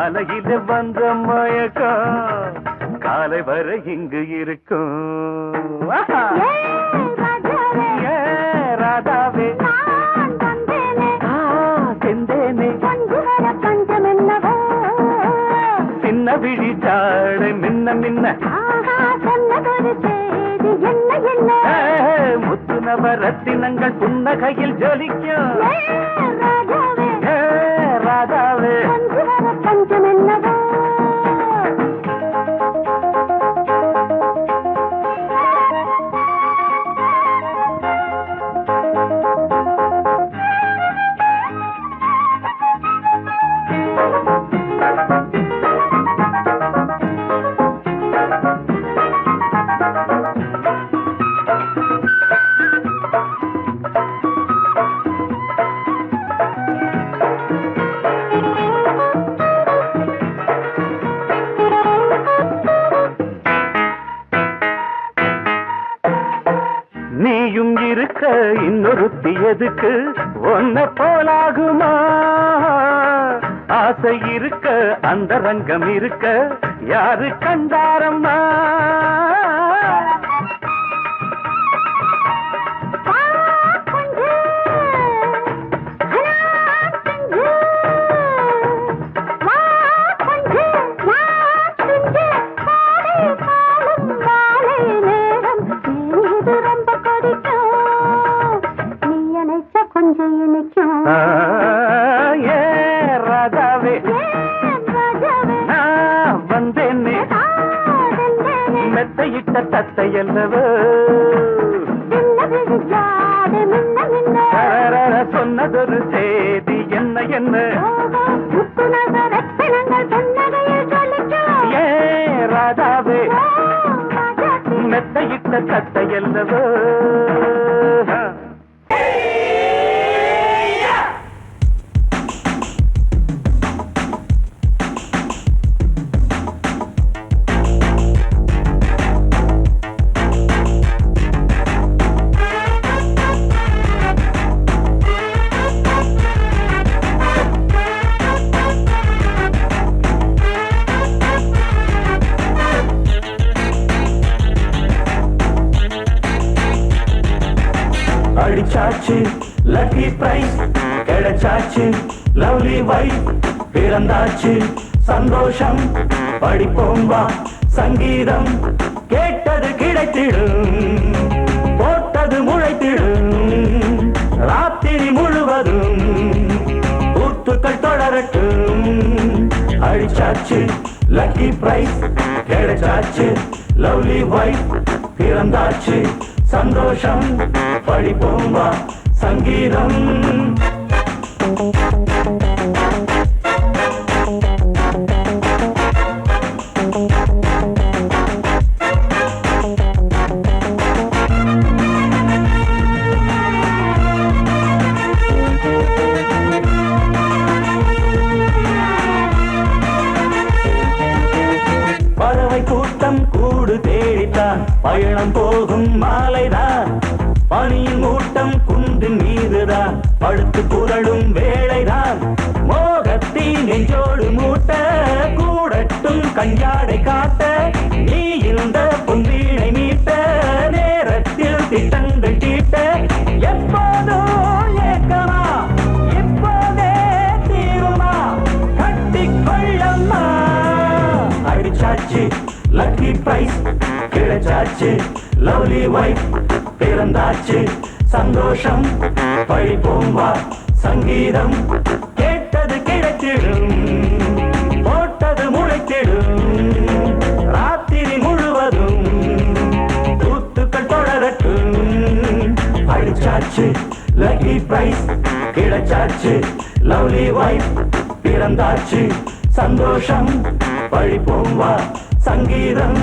[SPEAKER 2] மலையில வந்த மயக்கம் காலை வரை இங்கு இருக்கும் ராதாவே செந்தேனே சின்ன விழி சாடு மின்ன மின்ன முத்து நவரத்தினங்கள் புன்னகையில் ஜொலிக்கும் ராதாவே பஞ்சம் என்னவோ நீயும் இருக்க இன்னொருத்தி எதுக்கு ஒன்ன போலாகுமா ஆசை இருக்க அந்த ரங்கம் இருக்க யாரு கண்டாரம்மா மெத்தையிட்ட தத்தையல்லவோ சொன்னதொரு செய்தி என்ன என்ன ஏ ராதாவே
[SPEAKER 7] மெத்தையிட்ட கத்தை அல்லவோ அடிச்சாச்சு லக்கி பிரைஸ் கிடைச்சாச்சு லவ்லி வைஃப் பிறந்தாச்சு சந்தோஷம் படிப்போம் வா சங்கீதம் கேட்டது கிடைத்திடும் போட்டது முளைத்திடும் ராத்திரி முழுவதும் கூத்துக்கள் தொடரட்டும் அடிச்சாச்சு லக்கி பிரைஸ் கிடைச்சாச்சு லவ்லி வைஃப் பிறந்தாச்சு சந்தோஷம் படிப்போம் வா சங்கீதம் பறவை கூட்டம் கூடு தேடித்தான் பயணம் போகும் மாலைதான் பனியின் மூட்டம் குன்றின் மீதுதான் படுத்து புரளும் வேளைதான் மோகத்தின் நெஞ்சோடு மூட்ட கூடட்டும் கஞ்சாடை காட்ட நீ இருந்த பொன்வீணை மீட்ட நேரத்தில் திட்டங்கள் தீட்ட எப்போதோ ஏக்கமா இப்போதே தீருமா கட்டிக்கொள்ளம்மா அடிச்சாச்சு லக்கி பிரைஸ் கிடைச்சாச்சு லவ்லி வைஃப் பிறந்தாச்சு சந்தோஷம் படிப்போம் வா சங்கீதம் கேட்டது கிடைத்திடும் போட்டது முளைத்திடும் ராத்திரி முழுவதும் கூத்துக்கள் தொடரட்டும் அடிச்சாச்சு லக்கி பிரைஸ் கிடைச்சாச்சு லவ்லி வைஃப் பிறந்தாச்சு சந்தோஷம் படிப்போம் வா சங்கீதம்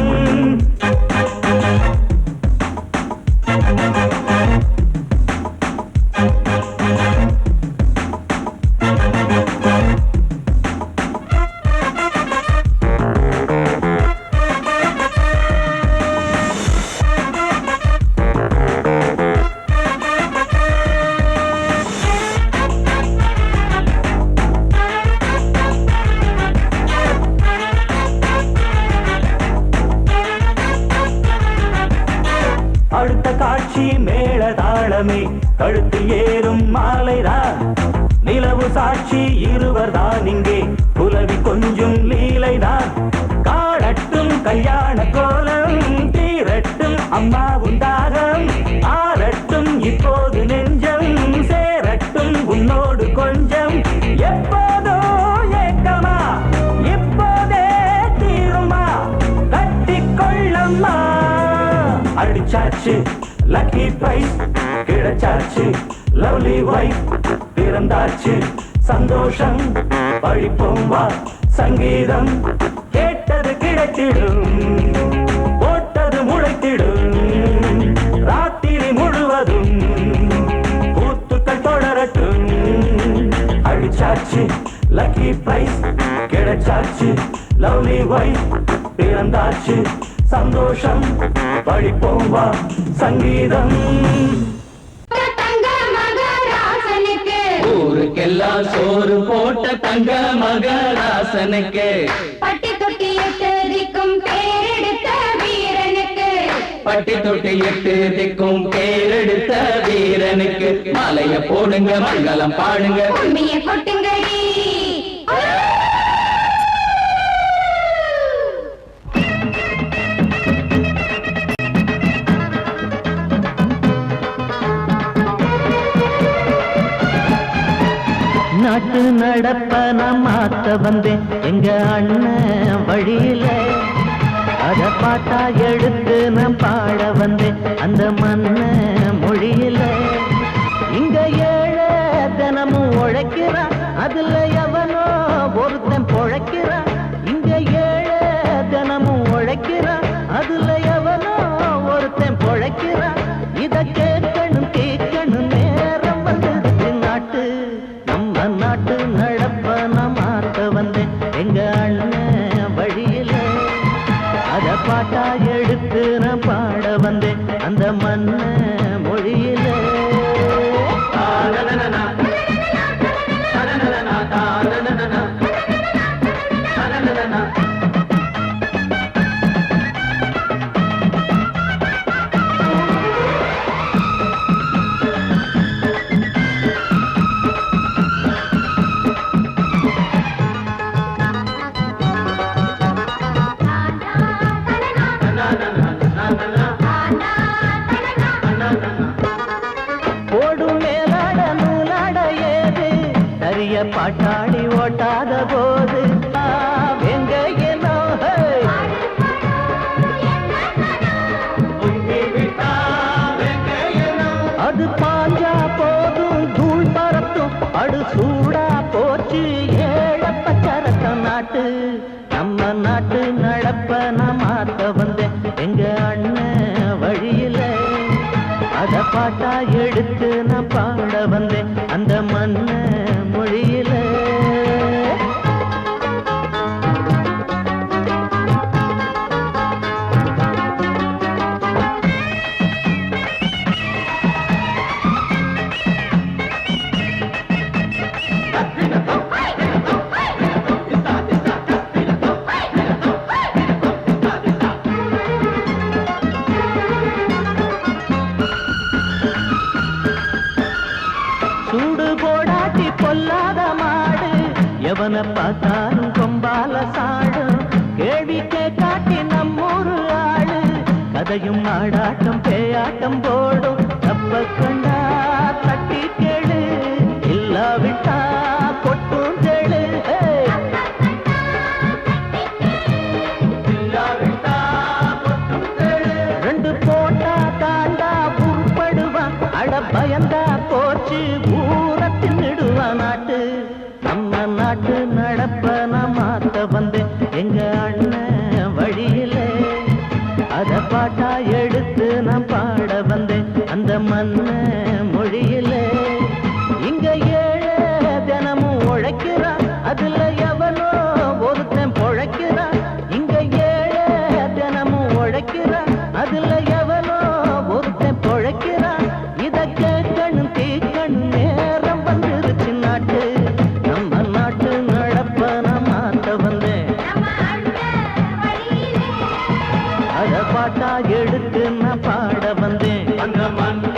[SPEAKER 7] அடுத்த காட்சி மேள தாளமே கழுத்தில் ஏறும் மாலைதான் நிலவு சாட்சி இருவர் தான் இங்கே புலவி கொஞ்சம் லீலைதான் காணட்டும் கல்யாண கோலம் தீரட்டும் அம்மா உண்டாகம் ஆரட்டும் இப்போது நெஞ்சம் சேரட்டும் உன்னோடு கொஞ்சம் எப்போதோ ஏக்கமா இப்போதே தீருமா கட்டிக்கொள்ளம்மா அடிச்சாச்சு லக்கி பிரைஸ் கிடைச்சாச்சு லவ்லி வைஃப் பிறந்தாச்சு சந்தோஷம் படிப்போம் வா சங்கீதம் கேட்டது கிடைத்திடும் போட்டது முளைத்திடும் ராத்திரி முழுவதும் கூத்துக்கள் தொடரட்டும் அடிச்சாச்சு லக்கி பிரைஸ் கிடைச்சாச்சு லவ்லி வைஃப் பிறந்தாச்சு சந்தோஷம் படிப்போம் வா சங்கீதம்
[SPEAKER 6] தங்க மகராசனுக்கு
[SPEAKER 1] ஊருக்கெல்லாம் சோறு போட்ட தங்க மகராசனுக்கு
[SPEAKER 6] பட்டி தொட்டி எட்டு திக்கும் பேரெடுத்த வீரனுக்கு
[SPEAKER 1] பட்டி தொட்டி எட்டு திக்கும் பேரெடுத்த வீரனுக்கு மாலைய போடுங்க மங்களம் பாடுங்க
[SPEAKER 6] உண்மையை கொட்டுங்கடி
[SPEAKER 2] நாட்டு நடப்ப நான் மாத்த வந்தேன் எங்க அண்ணன் வழியில அத பாட்டா எடுத்து நான் பாட வந்தேன் அந்த மண்ண மொழியில இங்க ஏழை தினமும் உழைக்கிறான் அதுல எவனோ ஒருத்தன் பொழைக்கிறான் இங்க ஏழை தினமும் உழைக்கிறான் அதுல எவனோ பாட்டா எடுத்து நான் பாட வந்தேன் அந்த மண்ண மொழியில. பாட்டாளி ஓட்டாத போது அது பாஞ்சா போதும் தூள் பறத்தும் அடு சூடா போச்சு ஏழப்பச்சரத்த நாட்டு. நம்ம நாட்டு நடப்ப நான் மாத்த வந்தேன் எங்க அண்ணன் வழியில. அத பாட்டா எடுத்து நான் பாட வந்தேன் அந்த மண்ண மொழியில. சூடு போடாட்டி பொல்லாத மாடு எவனை பார்த்தாலும் கொம்பால சாடும். கேள்வி கேட்டாட்டி நம்மூரு ஆளு கதையும் நாடாட்டம் பேயாட்டம் போடும். தப்ப கண்டா தட்டி கேளு இல்லாவிட்டா கொட்டும் கேளு. ரெண்டு போட்டா தாண்டா உருப்படுவான் அட பயந்தா போச்சு ஊரத்தின் நெடுவான் நாட்டு. நம்ம நாட்டு நடப்ப நான் மாத்த வந்தேன் எங்க அண்ணன் வழியில. அத பாட்டா எடுத்து நான் பாட வந்தேன் அந்த மண்ண மொழியில. இங்க ஏழை தினமும் உழைக்கிறான் அதுல எவனோ ஒருத்தன் பொழைக்கிறான். இங்க ஏழை தினமும் உழைக்கிறான் அதுல எவனோ ஒருத்தன் பொழைக்கிறான். இத கேட்கணும் தீக்கணும் நேரம் வந்துருச்சு நாட்டு. நம்ம நாட்டு நடப்ப நான் மாத்த வந்தேன் அத பாட்டா எடுத்து நான் பாட வந்தேன் அந்த மண்ண